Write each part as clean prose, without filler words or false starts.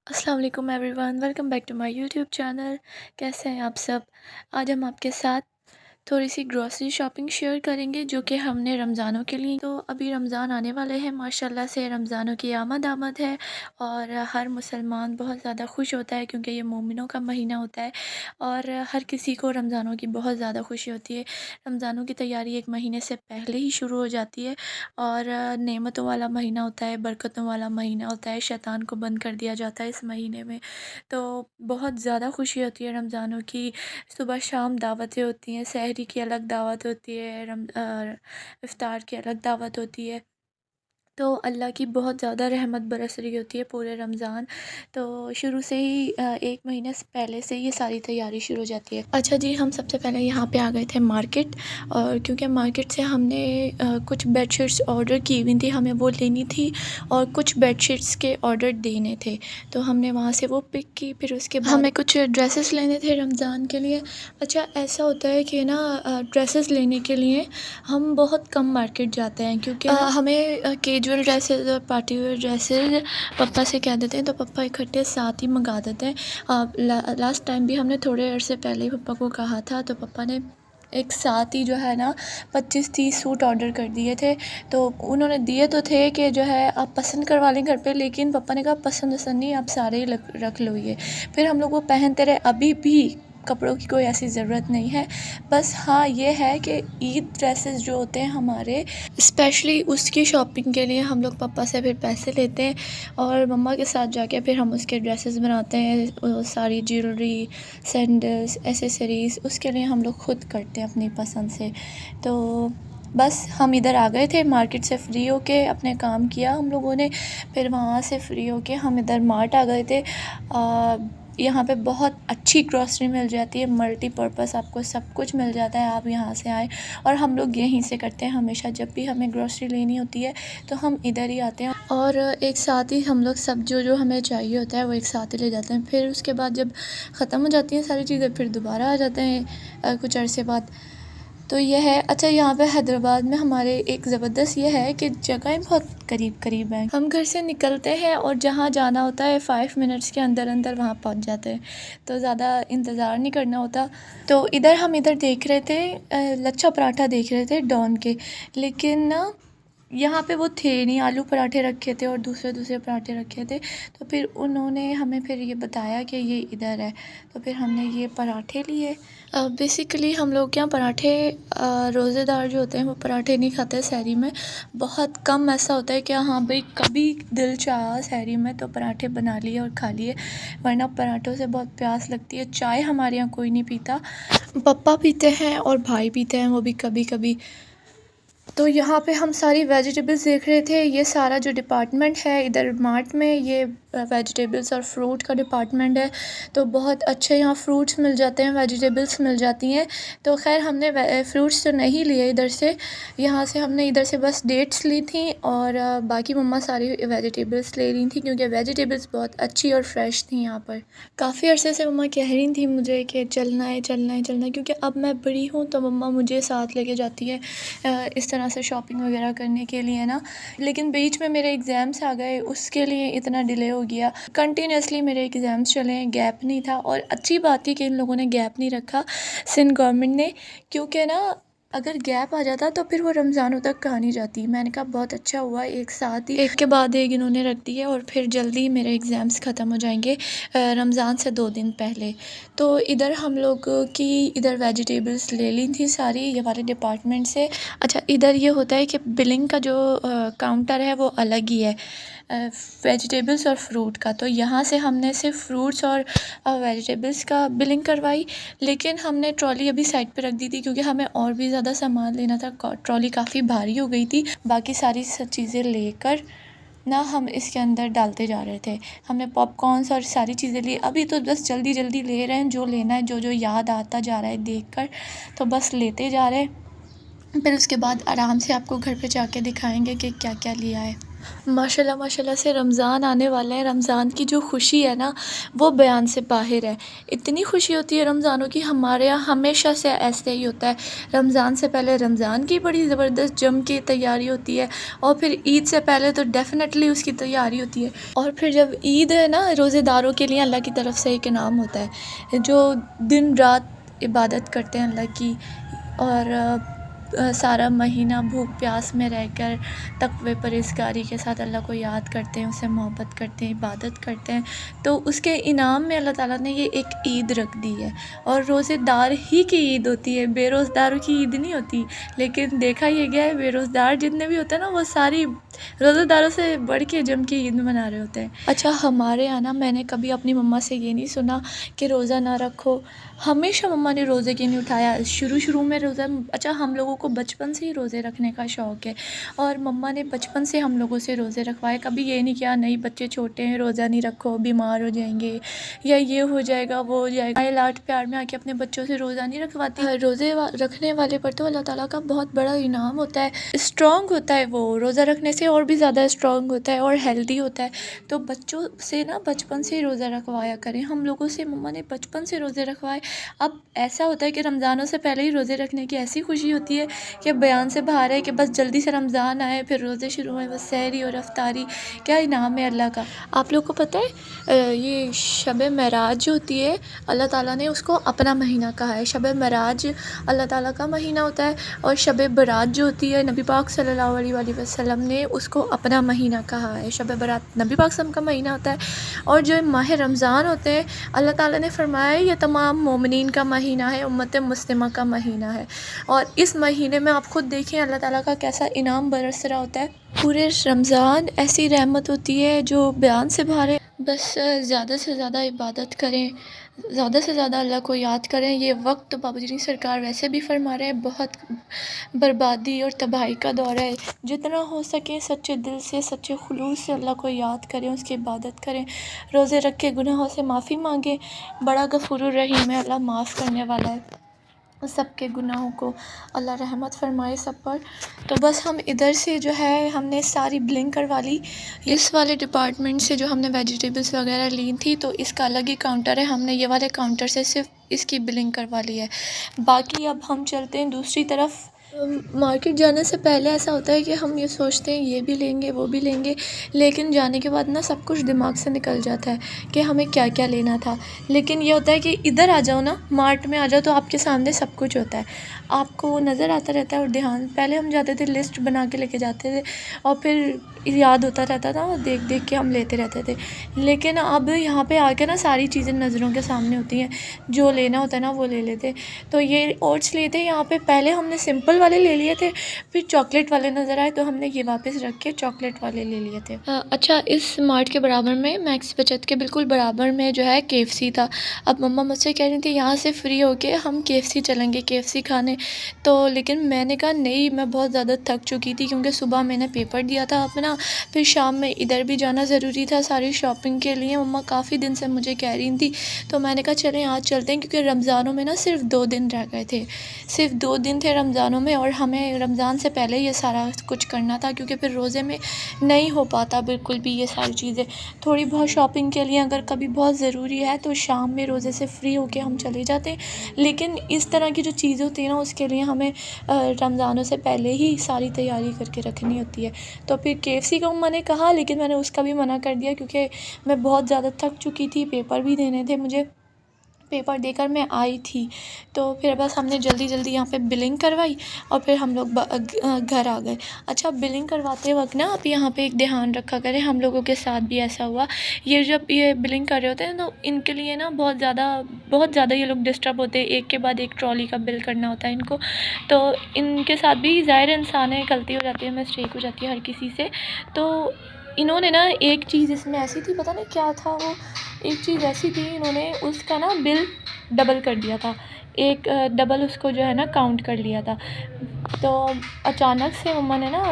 अस्सलाम वालेकुम everyone, welcome back to my YouTube channel. कैसे हैं आप सब? आज हम आपके साथ थोड़ी सी ग्रॉसरी शॉपिंग शेयर करेंगे जो कि हमने रमज़ानों के लिए। तो अभी रमज़ान आने वाले हैं, माशाल्लाह से रमज़ानों की आमद आमद है और हर मुसलमान बहुत ज़्यादा खुश होता है क्योंकि ये मोमिनों का महीना होता है और हर किसी को रमज़ानों की बहुत ज़्यादा खुशी होती है। रमज़ानों की तैयारी एक महीने से पहले ही शुरू हो जाती है और नेमतों वाला महीना होता है, बरकतों वाला महीना होता है, शैतान को बंद कर दिया जाता है इस महीने में। तो बहुत ज़्यादा खुशी होती है रमज़ानों की। सुबह शाम दावतें होती हैं, सहरी की अलग दावत होती है, इफ़्तार की अलग दावत होती है। तो अल्लाह की बहुत ज़्यादा रहमत बरस रही होती है पूरे रमज़ान। तो शुरू से ही 1 महीने से पहले से ये सारी तैयारी शुरू हो जाती है। अच्छा जी, हम सबसे पहले यहाँ पे आ गए थे मार्केट, और क्योंकि मार्केट से हमने कुछ बेडशीट्स ऑर्डर की हुई थी, हमें वो लेनी थी और कुछ बेडशीट्स के ऑर्डर देने थे। तो हमने वहाँ से वो पिक की, फिर उसके बाद हमें कुछ ड्रेसेस लेने थे रमज़ान के लिए। अच्छा, ऐसा होता है कि ना ड्रेसेस लेने के लिए हम बहुत कम मार्केट जाते हैं क्योंकि हमें कैजुअल ड्रेसेस और पार्टी वेयर ड्रेसेस पापा से कह देते हैं तो पापा इकट्ठे साथ ही मंगा देते हैं। लास्ट टाइम भी हमने थोड़े अरसे पहले ही पापा को कहा था, तो पापा ने एक साथ ही जो है ना 25-30 सूट ऑर्डर कर दिए थे। तो उन्होंने दिए तो थे कि जो है आप पसंद करवा लें घर पे, लेकिन पापा ने कहा पसंद वसंद नहीं, आप सारे ही रख लो ये। फिर हम लोग वो पहनते रहे, अभी भी कपड़ों की कोई ऐसी ज़रूरत नहीं है। बस हाँ, ये है कि ईद ड्रेसेस जो होते हैं हमारे, स्पेशली उसकी शॉपिंग के लिए हम लोग पापा से फिर पैसे लेते हैं और मम्मा के साथ जाके फिर हम उसके ड्रेसेस बनाते हैं। सारी ज्वेलरी, सैंडल्स, एसेसरीज़ उसके लिए हम लोग ख़ुद करते हैं अपनी पसंद से। तो बस हम इधर आ गए थे मार्केट से फ्री होके, अपने काम किया हम लोगों ने। फिर वहाँ से फ्री होके हम इधर मार्ट आ गए थे। यहाँ पे बहुत अच्छी ग्रॉसरी मिल जाती है, मल्टीपर्पज़ आपको सब कुछ मिल जाता है, आप यहाँ से आएँ। और हम लोग यहीं से करते हैं हमेशा, जब भी हमें ग्रॉसरी लेनी होती है तो हम इधर ही आते हैं और एक साथ ही हम लोग सब जो हमें चाहिए होता है वो एक साथ ही ले जाते हैं। फिर उसके बाद जब ख़त्म हो जाती हैं सारी चीज़ें फिर दोबारा आ जाते हैं कुछ अरसे बाद। तो ये है। अच्छा, यहाँ पे हैदराबाद में हमारे एक ज़बरदस्त ये है कि जगहें बहुत करीब करीब हैं। हम घर से निकलते हैं और जहाँ जाना होता है 5 मिनट्स के अंदर अंदर वहाँ पहुँच जाते हैं, तो ज़्यादा इंतज़ार नहीं करना होता। तो हम इधर देख रहे थे लच्छा पराठा देख रहे थे डॉन के, लेकिन ना यहाँ पे वो थे नहीं, आलू पराठे रखे थे और दूसरे दूसरे पराठे रखे थे। तो फिर उन्होंने हमें फिर ये बताया कि ये इधर है, तो फिर हमने ये पराठे लिए। बेसिकली हम लोग यहाँ पराठे रोज़ेदार जो होते हैं वो पराठे नहीं खाते सहरी में। बहुत कम ऐसा होता है कि हाँ भाई कभी दिल चाहा सहरी में तो पराठे बना लिए और खा लिए, वरना पराठों से बहुत प्यास लगती है। चाय हमारे यहाँ कोई नहीं पीता, पापा पीते हैं और भाई पीते हैं, वो भी कभी कभी। तो यहाँ पे हम सारी वेजिटेबल्स देख रहे थे। ये सारा जो डिपार्टमेंट है इधर मार्ट में, ये वेजिटेबल्स और फ्रूट का डिपार्टमेंट है। तो बहुत अच्छे यहाँ फ्रूट्स मिल जाते हैं, वेजिटेबल्स मिल जाती हैं। तो खैर हमने फ्रूट्स तो नहीं लिए इधर से, यहाँ से हमने इधर से बस डेट्स ली थी और बाकी मम्मा सारी वेजिटेबल्स ले रही थी क्योंकि वेजिटेबल्स बहुत अच्छी और फ्रेश थी यहाँ पर। काफ़ी अरसे से मम्मा कह रही थी मुझे कि चलना है चलना है चलना है, क्योंकि अब मैं बड़ी हूँ तो मम्मा मुझे साथ लेके जाती है इस तरह से शॉपिंग वगैरह करने के लिए ना। लेकिन बीच में मेरे एग्ज़ाम्स आ गए, उसके लिए इतना डिले हो गया। कंटिन्यूसली मेरे एग्ज़ाम्स चले, गैप नहीं था। और अच्छी बात थी कि इन लोगों ने गैप नहीं रखा, सिंध गवर्नमेंट ने, क्योंकि ना अगर गैप आ जाता तो फिर वो रमज़ानों तक कहानी जाती। मैंने कहा बहुत अच्छा हुआ एक साथ ही एक के बाद एक इन्होंने रख दिया और फिर जल्दी मेरे एग्ज़ाम्स ख़त्म हो जाएंगे रमज़ान से 2 दिन पहले। तो इधर हम लोग की इधर वेजिटेबल्स ले ली थी सारी ये वाले डिपार्टमेंट से। अच्छा, इधर ये होता है कि बिलिंग का जो काउंटर है वो अलग ही है वेजिटेबल्स और फ्रूट का। तो यहाँ से हमने सिर्फ फ्रूट्स और वेजिटेबल्स का बिलिंग करवाई, लेकिन हमने ट्रॉली अभी साइड पे रख दी थी क्योंकि हमें और भी ज़्यादा सामान लेना था। ट्रॉली काफ़ी भारी हो गई थी, बाकी सारी चीज़ें लेकर ना हम इसके अंदर डालते जा रहे थे। हमने पॉपकॉर्न्स और सारी चीज़ें ली, अभी तो बस जल्दी जल्दी ले रहे हैं, जो लेना है, जो जो याद आता जा रहा है देखकर, तो बस लेते जा रहे हैं। फिर उसके बाद आराम से आपको घर पे जाके दिखाएंगे कि क्या क्या लिया है। माशाल्लाह माशाल्लाह से रमज़ान आने वाला है। रमज़ान की जो खुशी है ना, वो बयान से बाहर है। इतनी खुशी होती है रमज़ानों की। हमारे यहाँ हमेशा से ऐसे ही होता है। रमज़ान से पहले रमज़ान की बड़ी ज़बरदस्त जम के तैयारी होती है, और फिर ईद से पहले तो डेफ़िनेटली उसकी तैयारी होती है। और फिर जब ईद है ना, रोज़ेदारों के लिए अल्लाह की तरफ से एक इनाम होता है, जो दिन रात इबादत करते हैं अल्लाह की, और सारा महीना भूख प्यास में रहकर तक़वे परहेज़गारी के साथ अल्लाह को याद करते हैं, उससे मोहब्बत करते हैं, इबादत करते हैं, तो उसके इनाम में अल्लाह ताला ने ये एक ईद रख दी है। और रोज़ेदार ही की ईद होती है, बेरोज़गारों की ईद नहीं होती। लेकिन देखा ये गया है, बेरोज़गार जितने भी होते हैं ना, वो सारी रोज़ेदारों से बढ़ के जम के ईद मना रहे होते हैं। अच्छा, हमारे यहाँ ना, मैंने कभी अपनी मम्मा से ये नहीं सुना कि रोज़ा ना रखो। हमेशा मम्मा ने रोज़े क्यों नहीं उठाया। शुरू में रोज़ा, अच्छा, हम लोगों को बचपन से ही रोज़े रखने का शौक़ है, और मम्मा ने बचपन से हम लोगों से रोज़े रखवाए। कभी ये नहीं किया नहीं बच्चे छोटे हैं, रोज़ा नहीं रखो, बीमार हो जाएंगे, या ये हो जाएगा वो हो जाएगा। लाड प्यार में आके अपने बच्चों से रोज़ा नहीं रखवाती। रोज़े रखने वाले पर तो अल्लाह ताला का बहुत बड़ा इनाम होता है। स्ट्रॉन्ग होता है वो, रोज़ा रखने से और भी ज़्यादा स्ट्रॉन्ग होता है और हेल्दी होता है। तो बच्चों से ना बचपन से ही रोज़ा रखवाया करें। हम लोगों से मम्मा ने बचपन से रोज़े रखवाए। अब ऐसा होता है कि रमज़ानों से पहले ही रोज़े रखने की ऐसी खुशी होती है कि बयान से बाहर है, कि बस जल्दी से रमज़ान आए, फिर रोज़े शुरू हुए, बस सहरी और अफ्तारी। क्या इनाम है अल्लाह का। आप लोग को पता है, ये शब मेराज जो होती है, अल्लाह ताला ने उसको अपना महीना कहा है। शब मेराज अल्लाह ताला का महीना होता है, और शब बरात जो होती है, नबी पाक सल्लल्लाहु अलैहि वसल्लम ने उसको अपना महीना कहा है। शब बरात नबी पाक सल्लम का महीना होता है, और जो माह रमज़ान होते हैं, अल्लाह ताला ने फरमाया है ये तमाम मोमिनीन का महीना है, उम्मत मुस्लिमा का महीना है। और इस महीने में आप खुद देखें अल्लाह ताला का कैसा इनाम बरस रहा होता है। पूरे रमज़ान ऐसी रहमत होती है जो बयान से बाहर है। बस ज़्यादा से ज़्यादा इबादत करें, ज़्यादा से ज़्यादा अल्लाह को याद करें। ये वक्त तो बाबूजी सरकार वैसे भी फरमा रहे हैं, बहुत बर्बादी और तबाही का दौर है। जितना हो सके सच्चे दिल से, सच्चे खुलूस से अल्लाह को याद करें, उसकी इबादत करें, रोज़े रख के गुनाहों से माफ़ी मांगें। बड़ा गफूरुर रहीम है, अल्लाह माफ़ करने वाला है सब के गुनाहों को। अल्लाह रहमत फरमाए सब पर। तो बस हम इधर से जो है, हमने सारी बिलिंग करवा ली। इस वाले डिपार्टमेंट से जो हमने वेजिटेबल्स वगैरह ली थी, तो इसका अलग ही काउंटर है, हमने ये वाले काउंटर से सिर्फ इसकी बिलिंग करवा ली है। बाकी अब हम चलते हैं दूसरी तरफ। मार्केट जाने से पहले ऐसा होता है कि हम ये सोचते हैं ये भी लेंगे वो भी लेंगे, लेकिन जाने के बाद ना सब कुछ दिमाग से निकल जाता है कि हमें क्या क्या लेना था। लेकिन ये होता है कि इधर आ जाओ ना, मार्ट में आ जाओ, तो आपके सामने सब कुछ होता है, आपको नज़र आता रहता है। और ध्यान, पहले हम जाते थे लिस्ट बना के लेके जाते थे, और फिर याद होता रहता था, देख देख के हम लेते रहते थे। लेकिन अब यहाँ पे आके ना सारी चीज़ें नज़रों के सामने होती हैं, जो लेना होता है ना वो ले लेते। तो ये ओट्स लिए थे यहाँ पे, पहले हमने सिंपल वाले ले लिए थे, फिर चॉकलेट वाले नज़र आए तो हमने ये वापस रख के चॉकलेट वाले ले लिए थे। अच्छा, इस मार्ट के बराबर में, मैक्स बचत के बिल्कुल बराबर में जो है KFC था। अब मम्मा मुझसे कह रही थी यहाँ से फ्री होके हम KFC चलेंगे, KFC खाने। तो लेकिन मैंने कहा नहीं, मैं बहुत ज़्यादा थक चुकी थी, क्योंकि सुबह मैंने पेपर दिया था अपना, फिर शाम में इधर भी जाना ज़रूरी था सारी शॉपिंग के लिए। मम्मा काफ़ी दिन से मुझे कह रही थी, तो मैंने कहा चलें आज चलते हैं, क्योंकि रमज़ानों में ना सिर्फ 2 दिन रह गए थे, सिर्फ 2 दिन थे रमज़ानों में, और हमें रमज़ान से पहले ये सारा कुछ करना था, क्योंकि फिर रोज़े में नहीं हो पाता बिल्कुल भी ये सारी चीज़ें। थोड़ी बहुत शॉपिंग के लिए अगर कभी बहुत ज़रूरी है तो शाम में रोज़े से फ्री होके हम चले जाते हैं, लेकिन इस तरह की जो चीज़ें होती हैं ना, उसके लिए हमें रमज़ानों से पहले ही सारी तैयारी करके रखनी होती है। तो फिर KFC का मैंने कहा, लेकिन मैंने उसका भी मना कर दिया, क्योंकि मैं बहुत ज़्यादा थक चुकी थी, पेपर भी देने थे मुझे, पेपर देकर मैं आई थी। तो फिर बस हमने जल्दी जल्दी यहाँ पे बिलिंग करवाई, और फिर हम लोग घर आ गए। अच्छा, बिलिंग करवाते वक्त ना आप यहाँ पे एक ध्यान रखा करें, हम लोगों के साथ भी ऐसा हुआ। ये जब ये बिलिंग कर रहे होते हैं, तो इनके लिए ना बहुत ज़्यादा ये लोग डिस्टर्ब होते हैं, एक के बाद एक ट्रॉली का बिल करना होता है इनको। तो इनके साथ भी ज़ाहिर इंसान है, गलती हो जाती है, मिस्टेक हो जाती है हर किसी से। तो इन्होंने ना एक चीज़ इसमें ऐसी थी, पता नहीं क्या था वो, एक चीज़ ऐसी थी, इन्होंने उसका ना बिल डबल कर दिया था, एक डबल उसको जो है ना काउंट कर लिया था। तो अचानक से मम्मा ने ना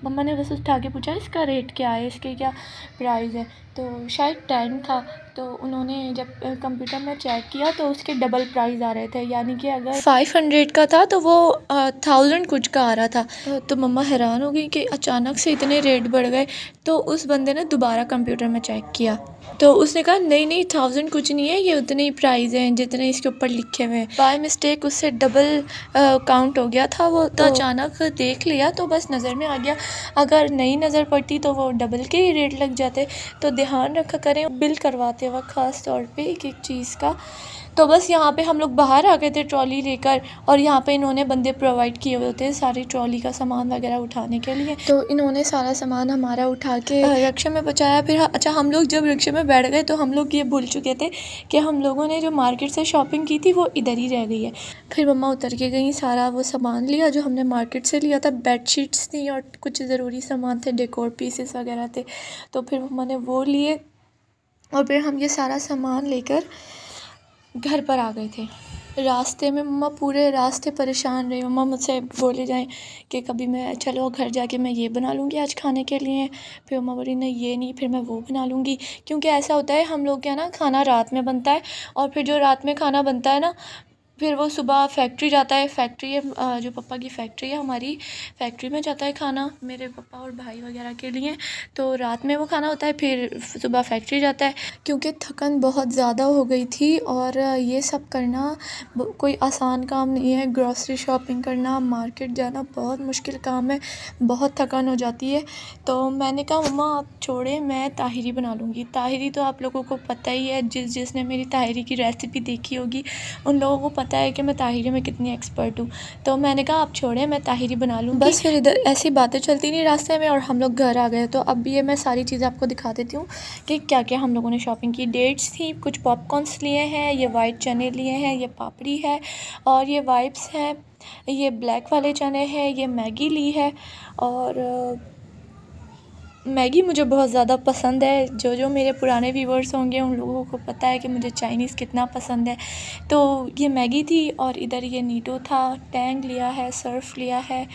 मम्मा ने बस उठा के पूछा इसका रेट क्या है, इसके क्या प्राइस है, तो शायद 10 था। तो उन्होंने जब कंप्यूटर में चेक किया तो उसके डबल प्राइस आ रहे थे, यानी कि अगर 500 का था तो वो 1000 कुछ का आ रहा था। तो मम्मा हैरान हो गई कि अचानक से इतने रेट बढ़ गए। तो उस बंदे ने दोबारा कंप्यूटर में चेक किया तो उसने कहा नहीं नहीं 1000 कुछ नहीं है, ये उतने ही प्राइस हैं जितने इसके ऊपर लिखे हुए हैं। बाय मिस्टेक उससे डबल काउंट हो गया था वो, तो अचानक देख लिया तो बस नज़र में आ गया। अगर नहीं नज़र पड़ती तो वो डबल के ही रेट लग जाते। तो ध्यान रखा करें बिल करवाते वक्त ख़ास तौर पे एक एक चीज़ का। तो बस यहाँ पे हम लोग बाहर आ गए थे ट्रॉली लेकर, और यहाँ पे इन्होंने बंदे प्रोवाइड किए हुए होते हैं सारी ट्रॉली का सामान वगैरह उठाने के लिए। तो इन्होंने सारा सामान हमारा उठा के रिक्शे में पहुँचाया। फिर अच्छा, हम लोग जब रिक्शे में बैठ गए तो हम लोग ये भूल चुके थे कि हम लोगों ने जो मार्केट से शॉपिंग की थी वो इधर ही रह गई है। फिर मम्मा उतर के गई, सारा वो सामान लिया जो हमने मार्केट से लिया था। बेडशीट्स थी और कुछ ज़रूरी सामान थे, डेकोर पीसेस वगैरह थे। तो फिर मम्मा ने वो लिए और फिर हम ये सारा सामान लेकर घर पर आ गए थे। रास्ते में मम्मा पूरे रास्ते परेशान रही। मम्मा मुझसे बोले जाएं कि कभी मैं चलो घर जाके मैं ये बना लूँगी आज खाने के लिए। फिर मम्मा बोली नहीं ये नहीं, फिर मैं वो बना लूँगी। क्योंकि ऐसा होता है हम लोग क्या ना, खाना रात में बनता है और फिर जो रात में खाना बनता है ना, फिर वो सुबह फैक्ट्री जाता है। फैक्ट्री है जो पापा की फैक्ट्री है, हमारी फैक्ट्री में जाता है खाना मेरे पापा और भाई वगैरह के लिए। तो रात में वो खाना होता है, फिर सुबह फैक्ट्री जाता है। क्योंकि थकन बहुत ज़्यादा हो गई थी और ये सब करना कोई आसान काम नहीं है। ग्रॉसरी शॉपिंग करना, मार्केट जाना बहुत मुश्किल काम है, बहुत थकान हो जाती है। तो मैंने कहा मम्मा आप छोड़े, मैं ताहिरी बना लूँगी। ताहिरी तो आप लोगों को पता ही है, जिसने मेरी ताहिरी की रेसिपी देखी होगी उन लोगों को पता है कि मैं ताहिरी में कितनी एक्सपर्ट हूँ। तो मैंने कहा आप छोड़े, मैं ताहिरी बना लूँगी। बस फिर इधर ऐसी बातें चलती नहीं रास्ते में और हम लोग घर आ गए। तो अब ये मैं सारी चीज़ें आपको दिखा देती हूँ कि क्या क्या हम लोगों ने शॉपिंग की। डेट्स थी, कुछ पॉपकॉर्न्स लिए हैं, ये वाइट चने लिए हैं, ये पापड़ी है और ये वाइप्स हैं, ये ब्लैक वाले चने हैं, ये मैगी ली है। और मैगी मुझे बहुत ज़्यादा पसंद है। जो मेरे पुराने व्यूवर्स होंगे उन लोगों को पता है कि मुझे चाइनीज़ कितना पसंद है। तो ये मैगी थी और इधर ये नीटो था, टैंग लिया है, सर्फ लिया है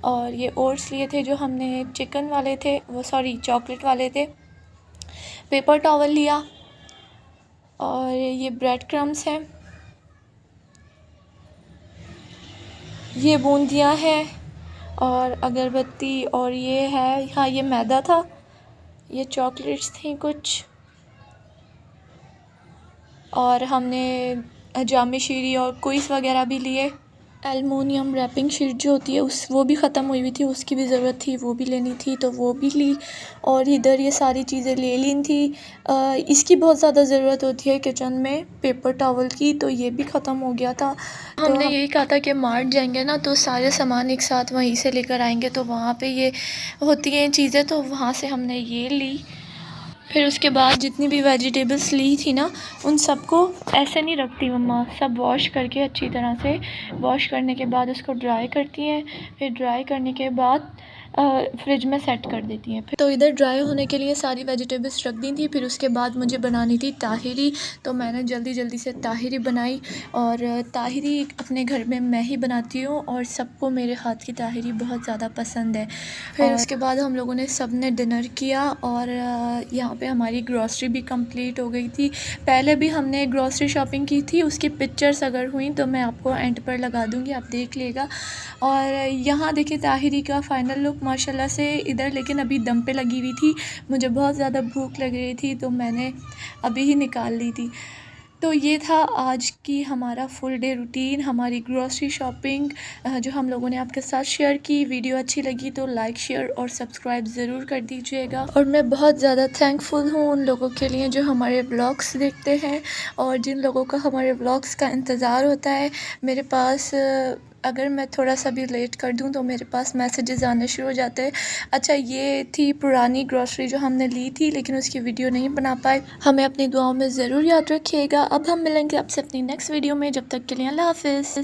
और ये ओट्स लिए थे जो हमने चिकन वाले थे, वो सॉरी चॉकलेट वाले थे। पेपर टॉवल लिया और ये ब्रेड क्रम्स हैं, ये बूंदियाँ हैं और अगरबत्ती और ये है, हाँ ये मैदा था, ये चॉकलेट्स थी कुछ, और हमने जामे शीरी और कुइस वगैरह भी लिए। एलुमिनियम रैपिंग शीट जो होती है वो भी ख़त्म हुई हुई थी, उसकी भी ज़रूरत थी, वो भी लेनी थी तो वो भी ली। और इधर ये सारी चीज़ें ले ली थी। इसकी बहुत ज़्यादा ज़रूरत होती है किचन में, पेपर टॉवल की, तो ये भी ख़त्म हो गया था। हमने यही कहा था कि मार्ट जाएंगे ना तो सारे सामान एक साथ वहीं से लेकर आएंगे, तो वहाँ पे ये होती हैं चीज़ें, तो वहाँ से हमने ये ली। फिर उसके बाद जितनी भी वेजिटेबल्स ली थी ना, उन सबको ऐसे नहीं रखती मम्मा, सब वॉश करके अच्छी तरह से वॉश करने के बाद उसको ड्राई करती हैं। फिर ड्राई करने के बाद फ्रिज में सेट कर देती हैं। फिर तो इधर ड्राई होने के लिए सारी वेजिटेबल्स रख दी थी। फिर उसके बाद मुझे बनानी थी ताहिरी, तो मैंने जल्दी जल्दी से ताहिरी बनाई। और ताहिरी अपने घर में मैं ही बनाती हूँ और सबको मेरे हाथ की ताहिरी बहुत ज़्यादा पसंद है। फिर उसके बाद हम लोगों ने सब ने डिनर किया और यहाँ पे हमारी ग्रॉसरी भी कंप्लीट हो गई थी। पहले भी हमने ग्रॉसरी शॉपिंग की थी, उसकी पिक्चर्स अगर हुई तो मैं आपको एंड पर लगा दूँगी, आप देख लेगा। और यहाँ देखिए ताहिरी का फ़ाइनल लुक माशाल्लाह से। इधर लेकिन अभी दम पे लगी हुई थी, मुझे बहुत ज़्यादा भूख लग रही थी तो मैंने अभी ही निकाल ली थी। तो ये था आज की हमारा फुल डे रूटीन, हमारी ग्रॉसरी शॉपिंग जो हम लोगों ने आपके साथ शेयर की। वीडियो अच्छी लगी तो लाइक, शेयर और सब्सक्राइब ज़रूर कर दीजिएगा। और मैं बहुत ज़्यादा थैंकफुल हूँ उन लोगों के लिए जो हमारे व्लॉग्स देखते हैं और जिन लोगों का हमारे व्लॉग्स का इंतज़ार होता है। मेरे पास अगर मैं थोड़ा सा भी लेट कर दूं तो मेरे पास मैसेजेस आने शुरू हो जाते हैं। अच्छा, ये थी पुरानी ग्रॉसरी जो हमने ली थी लेकिन उसकी वीडियो नहीं बना पाए। हमें अपनी दुआओं में ज़रूर याद रखिएगा। अब हम मिलेंगे आपसे अपनी नेक्स्ट वीडियो में, जब तक के लिए अल्लाह हाफ़िज़।